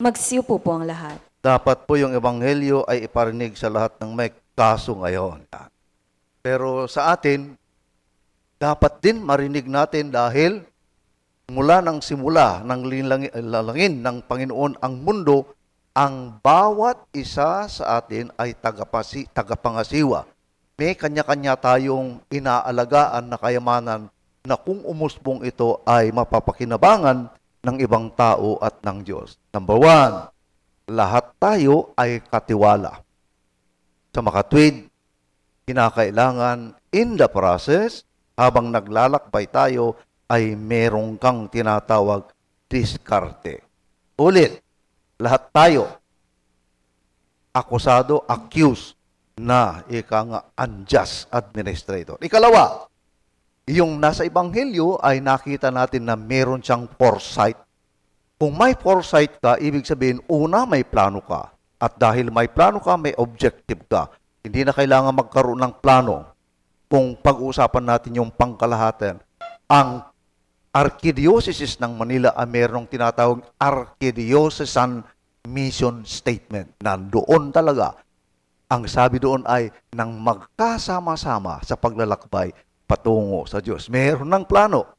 Magsiupo po ang lahat. Dapat po yung ebanghelyo ay iparinig sa lahat ng may kaso ngayon. Pero sa atin, dapat din marinig natin dahil mula ng simula ng lalangin ng Panginoon ang mundo, ang bawat isa sa atin ay tagapangasiwa. May kanya-kanya tayong inaalagaan na kayamanan na kung umusbong ito ay mapapakinabangan ng ibang tao at ng Diyos. Number 1, lahat tayo ay katiwala. Sa makatwid, kinakailangan in the process, habang naglalakbay tayo, ay merong kang tinatawag diskarte. Ulit, lahat tayo, akusado, accused, na ika nga unjust administrator. Ikalawa, yung nasa Ebanghelyo ay nakita natin na meron siyang foresight. Kung may foresight ka, ibig sabihin, una, may plano ka. At dahil may plano ka, may objective ka. Hindi na kailangan magkaroon ng plano. Kung pag-uusapan natin yung pangkalahatan, ang Archdiocese ng Manila ay merong tinatawag Archdiocesan Mission Statement. Nandoon talaga. Ang sabi doon ay nang magkasama-sama sa paglalakbay patungo sa Diyos. Meron ng plano.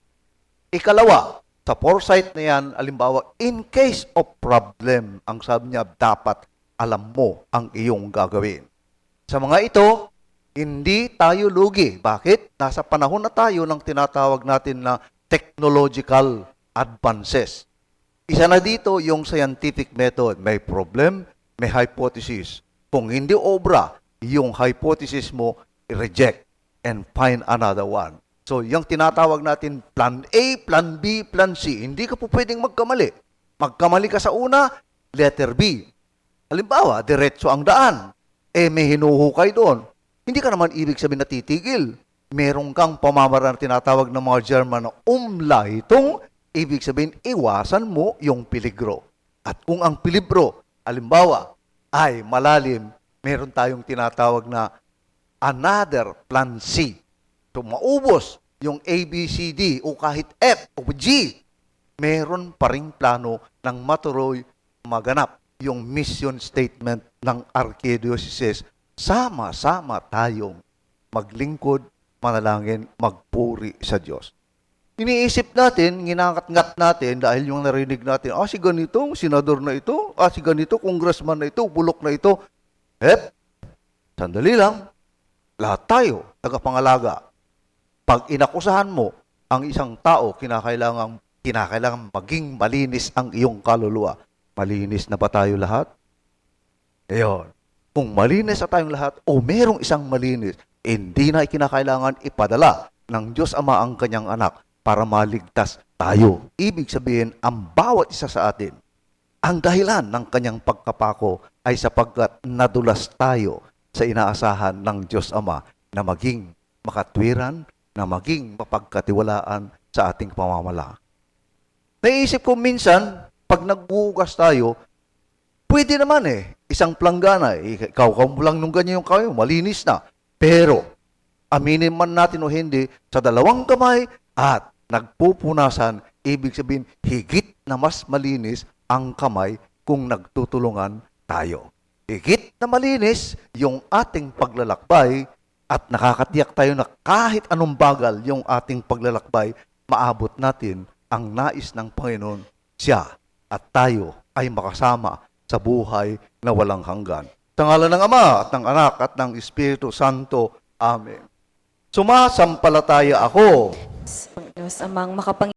Ikalawa, sa foresight na yan, alimbawa, in case of problem, ang sabi niya, dapat alam mo ang iyong gagawin. Sa mga ito, hindi tayo lugi. Bakit? Nasa panahon na tayo ng tinatawag natin na technological advances. Isa na dito yung scientific method. May problem, may hypothesis. Kung hindi obra, yung hypothesis mo, i-reject and find another one. So, yung tinatawag natin plan A, plan B, plan C. Hindi ka po pwedeng magkamali. Magkamali ka sa una, letter B. Halimbawa, diretso ang daan. May hinuhukay doon. Hindi ka naman ibig sabihin na titigil. Merong kang pamamaraan na tinatawag ng mga German na Umleitung. Ibig sabihin, iwasan mo yung peligro. At kung ang peligro, halimbawa, ay malalim, meron tayong tinatawag na another plan C. So, maubos yung A, B, C, D o kahit F o G, meron pa ring plano ng matuloy maganap yung mission statement ng Archdiocese. Sama-sama tayong maglingkod, manalangin, magpuri sa Diyos. Iniisip natin, ginangat-ngat natin dahil yung narinig natin, si ganito, senador na ito, si ganito, congressman na ito, bulok na ito. Sandali lang, lahat tayo, tagapangalaga. Pag inakusahan mo ang isang tao, kinakailangan maging malinis ang iyong kaluluwa. Malinis na ba tayo lahat? Ayon. Kung malinis na tayong lahat, o merong isang malinis, hindi na kinakailangan ipadala ng Diyos Ama ang kanyang anak para maligtas tayo. Ibig sabihin, ang bawat isa sa atin, ang dahilan ng kanyang pagkapako ay sapagkat nadulas tayo sa inaasahan ng Diyos Ama na maging makatwiran, na maging mapagkatiwalaan sa ating pamamala. Naisip ko minsan, pag nagbuhugas tayo, pwede naman isang planggana, ikaw mo lang nung ganyan yung kayo, malinis na. Pero, aminin man natin o hindi, sa dalawang kamay at nagpupunasan, ibig sabihin, higit na mas malinis ang kamay kung nagtutulungan tayo. Higit na malinis yung ating paglalakbay at nakakatiyak tayo na kahit anong bagal yung ating paglalakbay, maabot natin ang nais ng Panginoon, siya at tayo ay makasama sa buhay na walang hanggan. Sa ngalan ng Ama at ng Anak at ng Espiritu Santo. Amen. Sumasampalataya ako Diyos amang